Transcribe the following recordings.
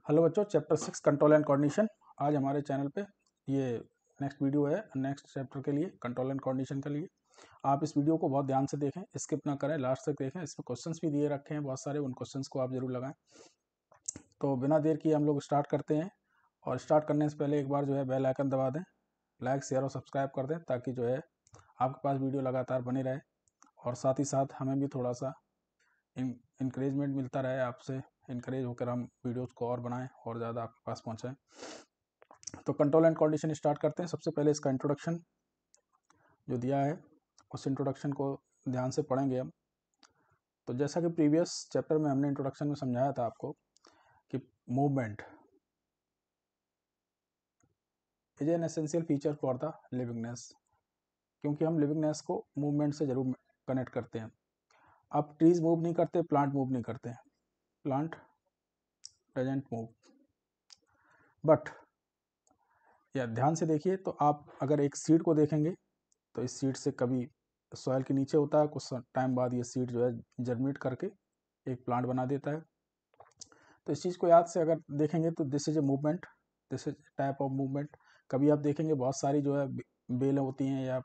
Hello बच्चों, chapter 6 control and coordination. आज हमारे चैनल पे ये नेक्स्ट वीडियो है नेक्स्ट चैप्टर के लिए, कंट्रोल एंड कोऑर्डिनेशन के लिए। आप इस वीडियो को बहुत ध्यान से देखें, स्किप ना करें, लास्ट तक देखें। इसमें क्वेश्चंस भी दिए रखे हैं बहुत सारे, उन क्वेश्चंस को आप जरूर लगाएं। तो बिना देर किए हम लोग स्टार्ट करते हैं। और स्टार्ट करने से पहले एक बार जो है बेल आइकन दबा दें, लाइक शेयर और सब्सक्राइब कर दें, ताकि जो है आपके पास वीडियो लगातार बनी रहे और साथ ही साथ हमें भी थोड़ा सा इंकरेजमेंट मिलता रहे, आपसे इंकरेज होकर हम वीडियोस को और बनाएं और ज़्यादा आपके पास पहुंचाएं। तो कंट्रोल एंड कोऑर्डिनेशन स्टार्ट करते हैं। सबसे पहले इसका इंट्रोडक्शन जो दिया है, उस इंट्रोडक्शन को ध्यान से पढ़ेंगे हम। तो जैसा कि प्रीवियस चैप्टर में हमने इंट्रोडक्शन में समझाया था आपको कि movement is an essential feature for the livingness, क्योंकि हम लिविंगनेस को मूवमेंट से जरूर कनेक्ट करते हैं। अब ट्रीज मूव नहीं करते, प्लांट मूव नहीं करते, प्लांट डजंट मूव। बट या ध्यान से देखिए, तो आप अगर एक सीड को देखेंगे तो इस सीड से कभी सॉइल के नीचे होता है, कुछ टाइम बाद ये सीड जो है जर्मिनेट करके एक प्लांट बना देता है। तो इस चीज़ को याद से अगर देखेंगे तो this is a movement, this is type of movement. कभी आप देखेंगे बहुत सारी जो है बेलें होती हैं या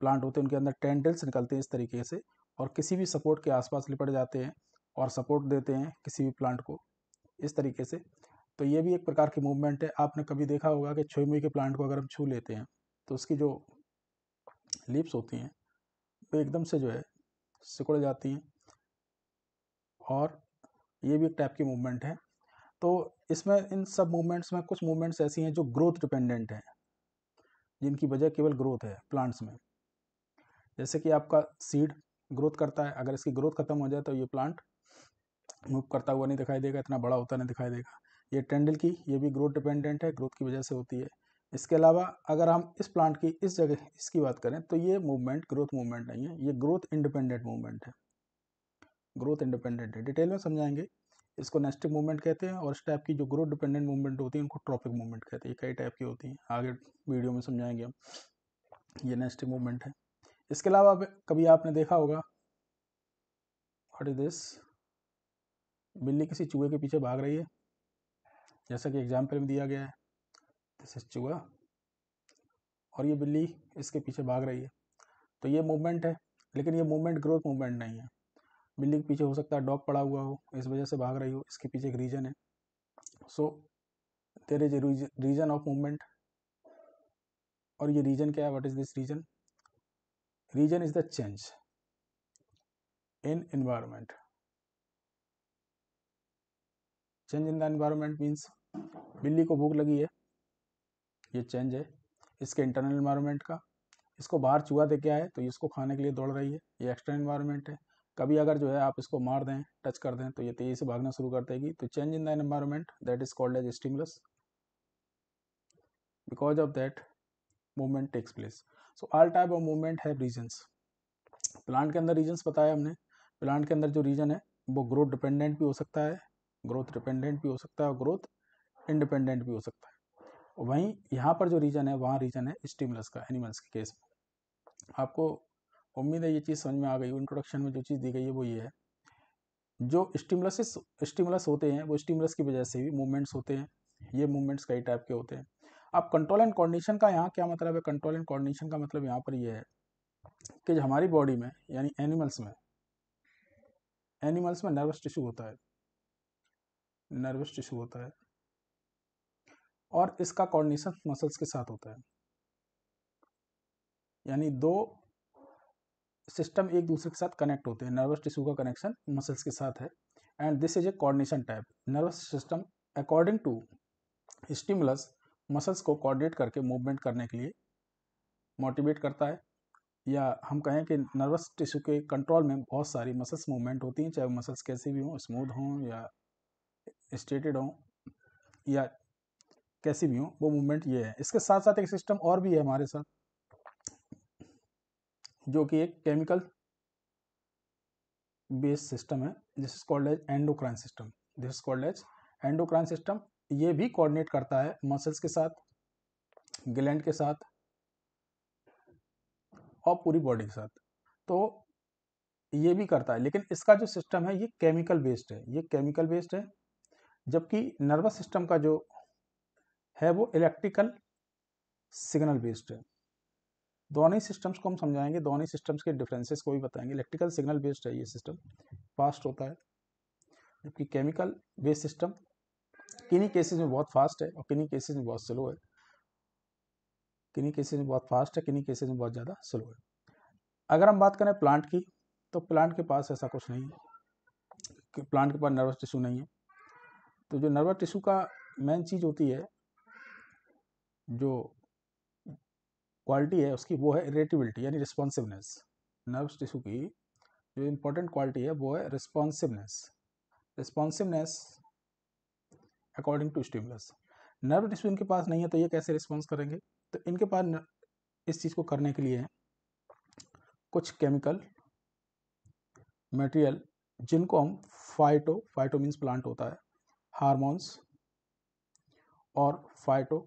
प्लांट होते हैं, उनके अंदर टेंडल्स निकलते हैं इस तरीके से, और किसी भी सपोर्ट के आसपास लिपट जाते हैं और सपोर्ट देते हैं किसी भी प्लांट को इस तरीके से। तो ये भी एक प्रकार की मूवमेंट है। आपने कभी देखा होगा कि छोई के प्लांट को अगर हम छू लेते हैं तो उसकी जो लीव्स होती हैं वो एकदम से जो है सिकुड़ जाती हैं, और ये भी एक टाइप की मूवमेंट है। तो इसमें इन सब मूवमेंट्स में कुछ मूवमेंट्स ऐसी हैं जो ग्रोथ डिपेंडेंट हैं, जिनकी वजह केवल ग्रोथ है प्लांट्स में। जैसे कि आपका सीड ग्रोथ करता है, अगर इसकी ग्रोथ खत्म हो जाए तो ये प्लांट मूव करता हुआ नहीं दिखाई देगा, इतना बड़ा होता नहीं दिखाई देगा। ये टेंडल की, ये भी ग्रोथ डिपेंडेंट है, ग्रोथ की वजह से होती है। इसके अलावा अगर हम इस प्लांट की इस जगह इसकी बात करें तो ये मूवमेंट ग्रोथ मूवमेंट नहीं है, ये ग्रोथ इंडिपेंडेंट मूवमेंट है। ग्रोथ इंडिपेंडेंट है, डिटेल में समझाएंगे। इसको नेस्टिक मूवमेंट कहते हैं, और इस टाइप की जो ग्रोथ डिपेंडेंट मूवमेंट होती है उनको ट्रॉपिक मूवमेंट कहते हैं। कई टाइप की होती हैं, आगे वीडियो में समझाएंगे हम। ये नेस्टिक मूवमेंट है। इसके अलावा कभी आपने देखा होगा, व्हाट इज दिस, बिल्ली किसी चूहे के पीछे भाग रही है, जैसा कि एग्जाम्पल में दिया गया है, दिस इज चूहा, और ये बिल्ली इसके पीछे भाग रही है। तो ये मूवमेंट है, लेकिन ये मूवमेंट ग्रोथ मूवमेंट नहीं है। बिल्ली के पीछे हो सकता है डॉग पड़ा हुआ हो, इस वजह से भाग रही हो, इसके पीछे एक रीजन है। So there is a reason of movement. और ये रीजन क्या है, what is this reason? Reason is the change in environment. Change in the environment means बिल्ली को भूख लगी है, ये चेंज है इसके इंटरनल एनवायरमेंट का। इसको बाहर चूहा दे के आए तो ये इसको खाने के लिए दौड़ रही है, ये एक्सटर्नल एनवायरमेंट है। कभी अगर जो है आप इसको मार दें, टच कर दें, तो ये तेजी से भागना शुरू कर देगी। तो change in the environment, that is called as stimulus, because of that movement takes place. So all type of movement have reasons. Plant के अंदर रीजन्स बताया हमने। प्लांट के अंदर जो रीजन है वो ग्रोथ डिपेंडेंट भी हो सकता है, ग्रोथ डिपेंडेंट भी हो सकता है, और ग्रोथ इंडिपेंडेंट भी हो सकता है। वहीं यहाँ पर जो रीजन है, वहाँ रीजन है स्टिमुलस का, एनिमल्स के केस में। आपको उम्मीद है ये चीज़ समझ में आ गई। इंट्रोडक्शन में जो चीज़ दी गई है वो ये है, जो स्टिमुलस होते हैं वो स्टिमुलस की वजह से भी मूवमेंट्स होते हैं। ये मूवमेंट्स कई टाइप के होते हैं। अब कंट्रोल एंड कोऑर्डिनेशन का यहाँ क्या मतलब है? कंट्रोल एंड कोऑर्डिनेशन का मतलब यहाँ पर ये है कि हमारी बॉडी में, यानी एनिमल्स में नर्वस टिश्यू होता है, नर्वस टिश्यू होता है, और इसका कोऑर्डिनेशन मसल्स के साथ होता है। यानी दो सिस्टम एक दूसरे के साथ कनेक्ट होते हैं। नर्वस टिश्यू का कनेक्शन मसल्स के साथ है, and this is a coordination type. Nervous system according to stimulus muscles को कोऑर्डिनेट करके मूवमेंट करने के लिए मोटिवेट करता है। या हम कहें कि नर्वस टिश्यू के कंट्रोल में बहुत सारी मसल्स मूवमेंट होती हैं, चाहे मसल्स कैसे भी हों, स्मूथ हों या स्ट्रेटेड हों या कैसी भी हों, वो मूवमेंट ये है। इसके साथ साथ एक सिस्टम और भी है हमारे साथ, जो कि एक केमिकल बेस्ड सिस्टम है, this is called as endocrine system. This is called as endocrine system. ये भी कोऑर्डिनेट करता है मसल्स के साथ, ग्लैंड के साथ, और पूरी बॉडी के साथ। तो ये भी करता है, लेकिन इसका जो सिस्टम है ये केमिकल बेस्ड है, ये केमिकल बेस्ड है। जबकि नर्वस सिस्टम का जो है वो इलेक्ट्रिकल सिग्नल बेस्ड है। दोनों ही सिस्टम्स को हम समझाएंगे, दोनों ही सिस्टम्स के डिफरेंसेस को भी बताएंगे। इलेक्ट्रिकल सिग्नल बेस्ड है ये सिस्टम, फास्ट होता है, जबकि केमिकल बेस्ड सिस्टम किन्हीं केसेस में बहुत फास्ट है और किन्हीं केसेस में बहुत स्लो है, किन्हीं केसेस में बहुत फास्ट है, किन्हीं केसेस में बहुत ज़्यादा स्लो है। अगर हम बात करें प्लांट की, तो प्लांट के पास ऐसा कुछ नहीं है कि प्लांट के पास नर्वस टिश्यू नहीं है। तो जो नर्वस टिश्यू का मेन चीज़ होती है, जो क्वालिटी है उसकी, वो है इरेटिबिलिटी यानी रिस्पॉन्सिवनेस। नर्वस टिश्यू की जो इम्पोर्टेंट क्वालिटी है वो है responsiveness. Responsiveness according to stimulus. Nerve tissue इनके पास नहीं है, तो ये कैसे रिस्पॉन्स करेंगे? तो इनके पास इस चीज़ को करने के लिए कुछ केमिकल मटेरियल, जिनको हम फाइटो मीन्स प्लांट होता है, हार्मोन्स और फाइटो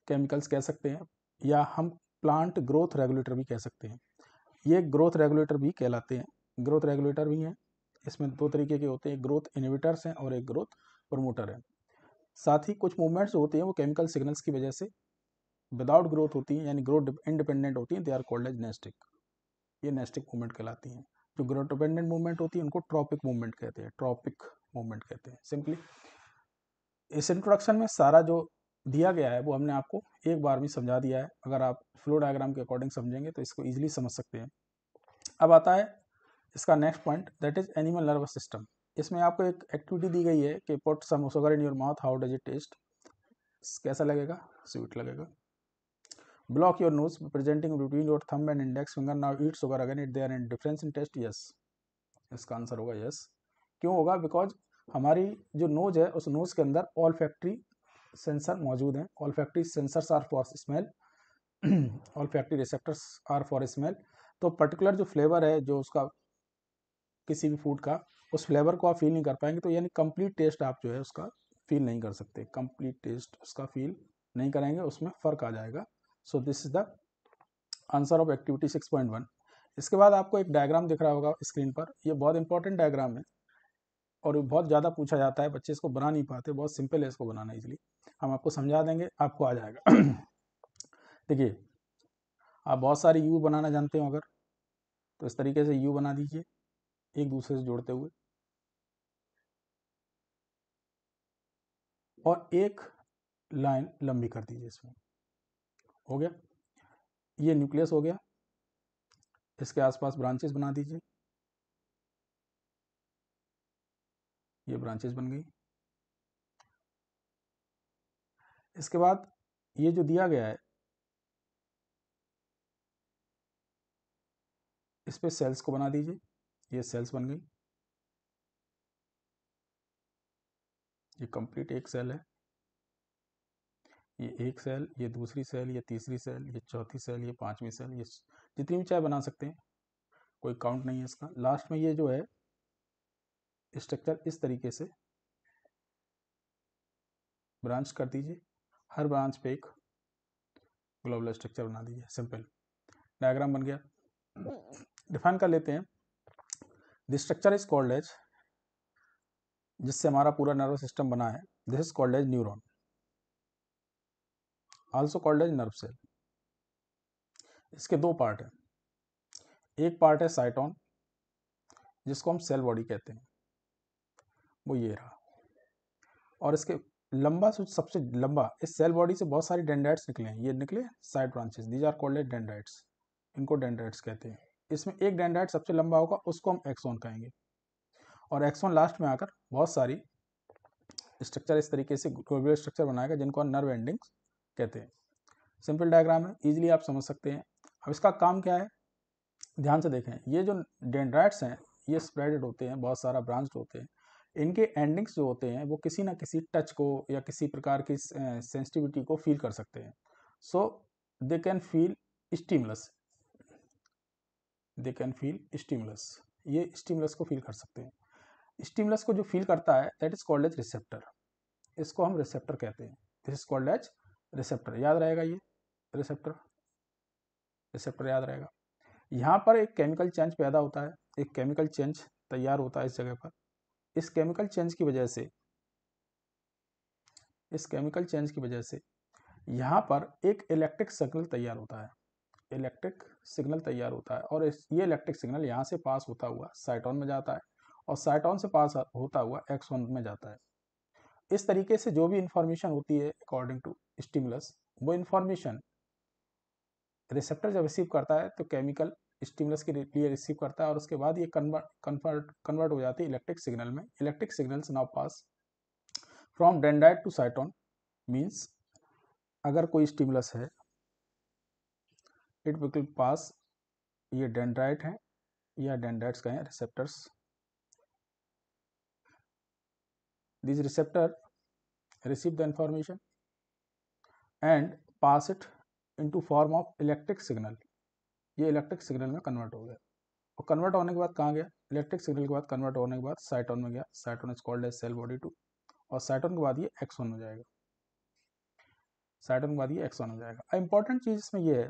केमिकल्स कह सकते हैं, या हम प्लांट ग्रोथ रेगुलेटर भी कह सकते हैं। ये ग्रोथ रेगुलेटर भी कहलाते हैं, ग्रोथ रेगुलेटर भी हैं। इसमें दो तरीके के होते हैं, ग्रोथ इनहिबिटर्स हैं और एक ग्रोथ प्रमोटर है। साथ ही कुछ मूवमेंट्स होती हैं वो केमिकल सिग्नल्स की वजह से विदाउट ग्रोथ होती हैं, यानी ग्रोथ इंडिपेंडेंट होती हैं, they are called as nastic. ये नेस्टिक मूवमेंट कहलाती हैं। जो ग्रोथ डिपेंडेंट मूवमेंट होती है उनको ट्रॉपिक मूवमेंट कहते हैं, ट्रॉपिक मूवमेंट कहते हैं सिंपली। इस इंट्रोडक्शन में सारा जो दिया गया है वो हमने आपको एक बार में समझा दिया है। अगर आप फ्लो डायग्राम के अकॉर्डिंग समझेंगे तो इसको ईजिली समझ सकते हैं। अब आता है इसका next point, that is animal nervous system. इसमें आपको एक एक्टिविटी दी गई है कि put some sugar in your mouth, how does it taste? कैसा लगेगा? स्वीट लगेगा। Block your nose presenting between your thumb and index finger, now eat sugar again, it there in difference in taste? Yes, इसका answer होगा yes. क्यों होगा? Because हमारी जो knows है उस नोज के अंदर ऑल फैक्ट्री सेंसर मौजूद हैं। All olfactory sensors are for smell, all olfactory receptors are for smell. तो पर्टिकुलर जो फ्लेवर है जो उसका किसी भी फूड का, उस फ्लेवर को आप फील नहीं कर पाएंगे, तो यानी कंप्लीट टेस्ट आप जो है उसका फील नहीं कर सकते, कंप्लीट टेस्ट उसका फील नहीं करेंगे, उसमें फ़र्क आ जाएगा। So this is the answer of activity 6.1। इसके बाद आपको एक डायग्राम दिख रहा होगा स्क्रीन पर, ये बहुत इंपॉर्टेंट डायग्राम है और ये बहुत ज़्यादा पूछा जाता है, बच्चे इसको बना नहीं पाते, बहुत सिंपल है इसको बनाना इजीली, हम आपको समझा देंगे, आपको आ जाएगा। देखिए, आप बहुत सारे यू बनाना जानते हो अगर, तो इस तरीके से यू बना दीजिए एक दूसरे से जोड़ते हुए, और एक लाइन लंबी कर दीजिए इसमें। हो गया, ये न्यूक्लियस हो गया, इसके आसपास ब्रांचेस बना दीजिए, ये ब्रांचेस बन गई। इसके बाद ये जो दिया गया है इस पे सेल्स को बना दीजिए, ये सेल्स बन गई, ये कंप्लीट एक सेल है, ये एक सेल, ये दूसरी सेल, ये तीसरी सेल, ये चौथी सेल, ये पांचवी सेल, ये जितनी भी चाहे बना सकते हैं, कोई काउंट नहीं है इसका। लास्ट में ये जो है स्ट्रक्चर इस तरीके से ब्रांच कर दीजिए, हर ब्रांच पे एक ग्लोबुलर स्ट्रक्चर बना दीजिए। सिंपल डायग्राम बन गया। डिफाइन कर लेते हैं, this structure is called as, जिससे हमारा पूरा नर्वस सिस्टम बना है, this is called as neuron, also called as nerve cell. इसके दो पार्ट हैं, एक पार्ट है साइटोन, जिसको हम सेल बॉडी कहते हैं, वो ये रहा, और इसके लंबा सबसे लंबा, इस सेल बॉडी से बहुत सारी डेंड्राइट्स निकले हैं, ये निकले side branches, these are called as dendrites, इनको डेंड्राइट्स कहते हैं। इसमें एक डेंड्राइट सबसे लंबा होगा, उसको हम एक्सोन कहेंगे, और एक्सोन लास्ट में आकर बहुत सारी स्ट्रक्चर इस तरीके से ग्लोबुलर स्ट्रक्चर बनाएगा, जिनको हम नर्व एंडिंग्स कहते हैं। सिंपल डायग्राम है, इजीली आप समझ सकते हैं। अब इसका काम क्या है, ध्यान से देखें, ये जो डेंड्राइट्स हैं ये स्प्रेडेड होते हैं, बहुत सारा ब्रांच्ड होते हैं, इनके एंडिंग्स जो होते हैं वो किसी ना किसी टच को या किसी प्रकार की सेंसिटिविटी को फील कर सकते हैं। So they can feel stimulus, they can feel stimulus, ये स्टिमुलस को फील कर सकते हैं। स्टिमुलस को जो फील करता है that is called as receptor, इसको हम रिसेप्टर कहते हैं, this is called as receptor. याद रहेगा ये रिसेप्टर, रिसेप्टर याद रहेगा। यहाँ पर एक केमिकल चेंज पैदा होता है, एक केमिकल चेंज तैयार होता है इस जगह पर, इस केमिकल चेंज की वजह से इस केमिकल चेंज की वजह से यहाँ पर एक इलेक्ट्रिक सिग्नल तैयार होता है, इलेक्ट्रिक सिग्नल तैयार होता है, और ये इलेक्ट्रिक सिग्नल यहाँ से पास होता हुआ साइटोन में जाता है और साइटोन से पास होता हुआ एक्सोन में जाता है। इस तरीके से जो भी इंफॉर्मेशन होती है अकॉर्डिंग टू स्टिमुलस, वो इंफॉर्मेशन रिसेप्टर जब रिसीव करता है तो केमिकल स्टिमुलस के लिए रिसीव करता है और उसके बाद ये कन्वर्ट हो जाती है इलेक्ट्रिक सिग्नल में। Electric signals now pass from dendrite to cyton, means अगर कोई स्टिमुलस है इट विल पास, ये डेंड्राइट है या डेंड्राइट्स का है receptors, this receptor receive the information and pass it into form of electric signal, ये इलेक्ट्रिक सिग्नल में कन्वर्ट हो गया। और कन्वर्ट होने के बाद कहाँ गया, इलेक्ट्रिक सिग्नल के बाद कन्वर्ट होने के बाद साइटोन में गया, cyton is called as cell body 2, और साइटोन के बाद ये एक्सोन में जाएगा, साइटोन के बाद ये एक्सोन हो जाएगा। इंपॉर्टेंट चीज इसमें ये है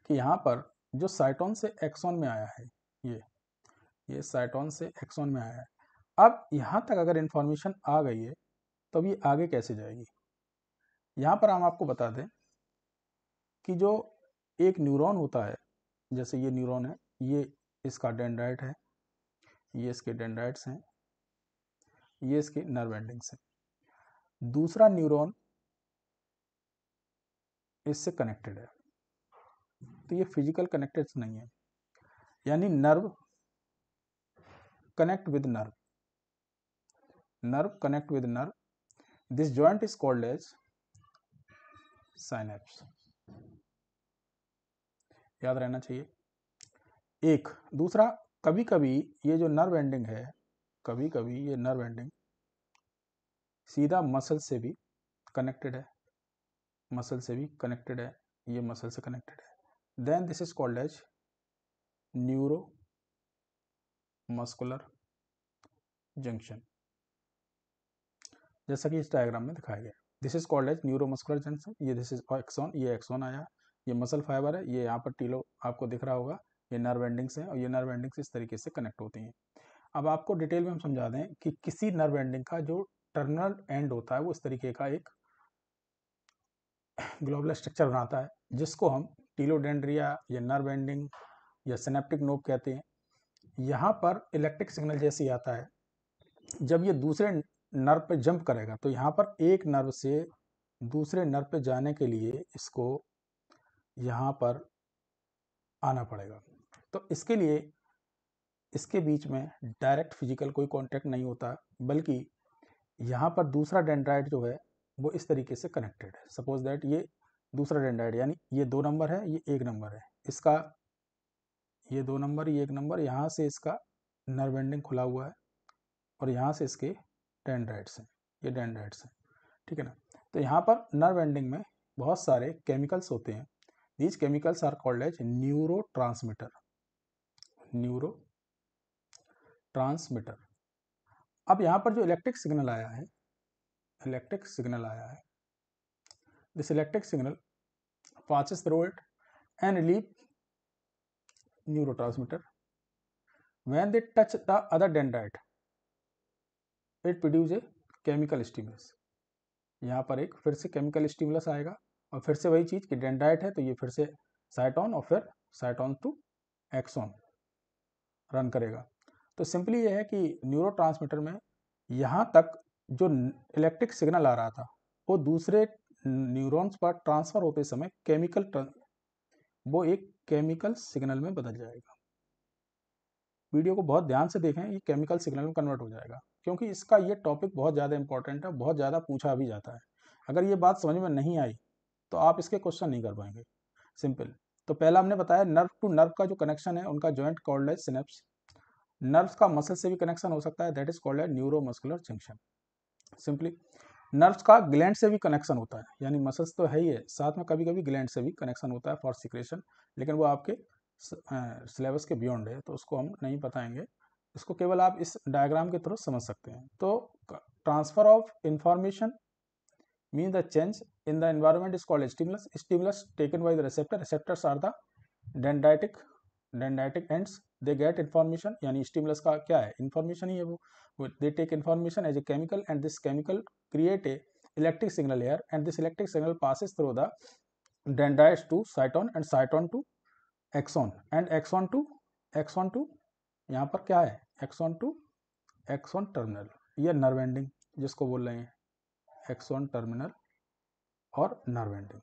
कि यहाँ पर जो साइटोन से एक्सोन में आया है, ये साइटोन से एक्सोन में आया है। अब यहाँ तक अगर इंफॉर्मेशन आ गई है तो अब ये आगे कैसे जाएगी। यहाँ पर हम आपको बता दें कि जो एक न्यूरॉन होता है, जैसे ये न्यूरॉन है, ये इसका डेंड्राइट है, ये इसके डेंड्राइट्स हैं, ये इसके नर्व एंडिंग्स हैं। दूसरा न्यूरॉन इससे कनेक्टेड है, तो ये फिजिकल कनेक्टेड नहीं है, यानी nerve connect with nerve, nerve connect with nerve, this joint is called as synapse, याद रहना चाहिए। एक दूसरा, कभी कभी ये जो नर्व एंडिंग है, कभी कभी ये नर्व एंडिंग सीधा मसल से भी कनेक्टेड है, मसल से भी कनेक्टेड है, ये मसल से कनेक्टेड है, then this is called as neuromuscular junction, जैसा कि इस डायग्राम में दिखाया गया। This is called as neuromuscular junction, ये दिस इज एक्सोन, ये एक्सोन आया, ये मसल फाइबर है, ये यहाँ पर टीलो आपको दिख रहा होगा, ये नर्व एंडिंग्स हैं और ये नर्व एंडिंग्स इस तरीके से कनेक्ट होती हैं। अब आपको डिटेल में हम समझा दें कि किसी नर्व एंडिंग का जो टर्मिनल एंड होता है वो इस तरीके का एक ग्लोबुलर स्ट्रक्चर बनाता है, जिसको हम टीलोडेंड्रिया या नर्व एंडिंग या सिनेप्टिक नोब कहते हैं। यहाँ पर इलेक्ट्रिक सिग्नल जैसे ही आता है, जब ये दूसरे नर्व पे जंप करेगा तो यहाँ पर एक नर्व से दूसरे नर्व पे जाने के लिए इसको यहाँ पर आना पड़ेगा। तो इसके लिए इसके बीच में डायरेक्ट फिजिकल कोई कांटेक्ट नहीं होता, बल्कि यहाँ पर दूसरा डेंड्राइट जो है वो इस तरीके से कनेक्टेड है। सपोज दैट ये दूसरा डेंड्राइट, यानी ये 2 नंबर है, ये 1 नंबर है, इसका ये 2 नंबर, ये 1 नंबर, यहाँ से इसका नर्व एंडिंग खुला हुआ है और यहाँ से इसके डेंड्राइट्स हैं, ये डेंड्राइट्स हैं, ठीक है ना। तो यहाँ पर नर्व एंडिंग में बहुत सारे केमिकल्स होते हैं, these chemicals are called as neurotransmitter, neurotransmitter. अब यहाँ पर जो इलेक्ट्रिक सिग्नल आया है, इलेक्ट्रिक सिग्नल आया है, this electric signal passes through it and leave neurotransmitter. When they touch the other dendrite, it produce a chemical stimulus. यहाँ पर एक फिर से केमिकल स्टिमुलस आएगा और फिर से वही चीज़ कि डेंड्राइट है तो ये फिर से साइटोन और फिर साइटोन टू एक्सोन रन करेगा। तो सिंपली ये है कि न्यूरोट्रांसमीटर में यहाँ तक जो इलेक्ट्रिक सिग्नल आ रहा था वो दूसरे न्यूरॉन्स पर ट्रांसफर होते समय वो एक केमिकल सिग्नल में बदल जाएगा। वीडियो को बहुत ध्यान से देखें, ये केमिकल सिग्नल में कन्वर्ट हो जाएगा, क्योंकि इसका ये टॉपिक बहुत ज़्यादा इंपॉर्टेंट है, बहुत ज़्यादा पूछा भी जाता है। अगर ये बात समझ में नहीं आई तो आप इसके क्वेश्चन नहीं कर पाएंगे। सिंपल। तो पहला हमने बताया नर्व टू नर्व का जो कनेक्शन है उनका जॉइंट कॉल्ड है सिनेप्स। नर्व्स का मसल से भी कनेक्शन हो सकता है, दैट इज कॉल्ड है न्यूरोमस्कुलर जंक्शन। सिंपली नर्व्स का ग्लैंड से भी कनेक्शन होता है, यानी मसल्स तो है ही है, साथ में कभी कभी ग्लैंड से भी कनेक्शन होता है फॉर सिक्रेशन, लेकिन वो आपके सिलेबस के बियॉन्ड है तो उसको हम नहीं बताएंगे, इसको केवल आप इस डायग्राम के थ्रू समझ सकते हैं। तो transfer of information means the change in the environment is called stimulus taken by the receptor. Receptors are the dendritic ends, they get information, यानी स्टिमुलस का क्या है, इन्फॉर्मेशन ही है वो. They take information as a chemical and this chemical create a electric signal here and this electric signal passes through the dendrites to cyton and cyton to axon and axon to यहाँ पर क्या है, axon to axon terminal, ये nerve ending जिसको बोल रहे हैं axon terminal और नर्व एंडिंग.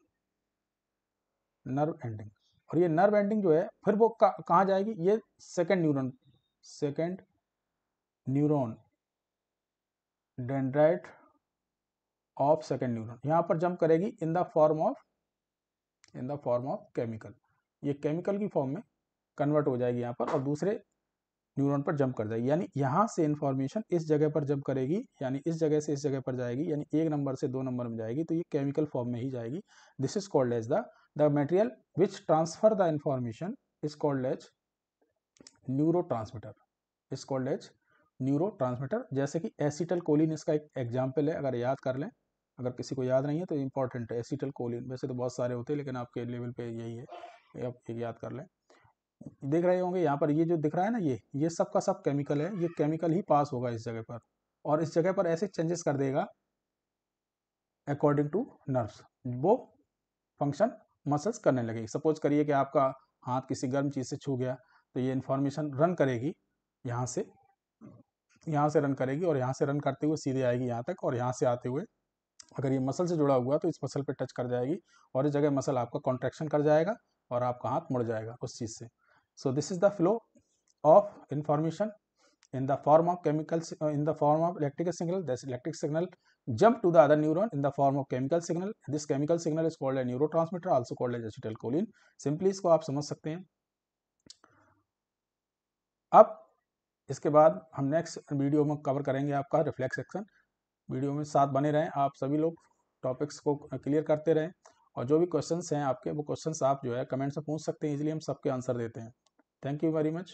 और ये नर्व एंडिंग जो है फिर वो कहाँ जाएगी, ये second neuron dendrite of second neuron यहाँ पर जंप करेगी in the form of chemical. ये केमिकल की फॉर्म में कन्वर्ट हो जाएगी यहाँ पर और दूसरे न्यूरॉन पर जंप कर जाएगी. यानी यहाँ से इंफॉर्मेशन इस जगह पर जंप करेगी, यानी इस जगह से इस जगह पर जाएगी, यानी 1 नंबर से 2 नंबर में जाएगी, तो ये केमिकल फॉर्म में ही जाएगी. This is called as the material which transfer the information is called as neurotransmitter. जैसे कि एसिटल कोलिन इसका एक एग्जाम्पल है, अगर याद कर लें, अगर किसी को याद नहीं है तो इंपॉर्टेंट है. एसिटल कोलिन वैसे तो बहुत सारे होते हैं लेकिन आपके लेवल पे यही है, आप एक याद कर लें. देख रहे होंगे यहाँ पर ये जो दिख रहा है ना, ये सब का सब केमिकल है. ये केमिकल ही पास होगा इस जगह पर और इस जगह पर ऐसे चेंजेस कर देगा अकॉर्डिंग टू नर्व्स, वो फंक्शन मसल्स करने लगेगी. सपोज करिए कि आपका हाथ किसी गर्म चीज़ से छू गया तो ये इन्फॉर्मेशन रन करेगी, यहाँ से रन करेगी और यहाँ से रन करते हुए सीधे आएगी यहाँ तक, और यहाँ से आते हुए अगर ये मसल से जुड़ा हुआ तो इस मसल पे टच कर जाएगी और इस जगह मसल आपका कॉन्ट्रैक्शन कर जाएगा और आपका हाथ मुड़ जाएगा उस चीज़ से. So this is the flow of information in the form of chemicals, in the form of electrical signal. This electric signal jump to the other neuron in the form of chemical signal. This chemical signal is called a neurotransmitter, also called as acetylcholine. Simply इसको आप समझ सकते हैं. अब इसके बाद हम next video में कवर करेंगे आपका रिफ्लेक्स एक्शन. वीडियो में साथ बने रहें, आप सभी लोग टॉपिक्स को क्लियर करते रहें और जो भी क्वेश्चंस हैं आपके, वो क्वेश्चंस आप जो है कमेंट्स में पूछ सकते हैं, इजीली हम सबके आंसर देते हैं. Thank you very much.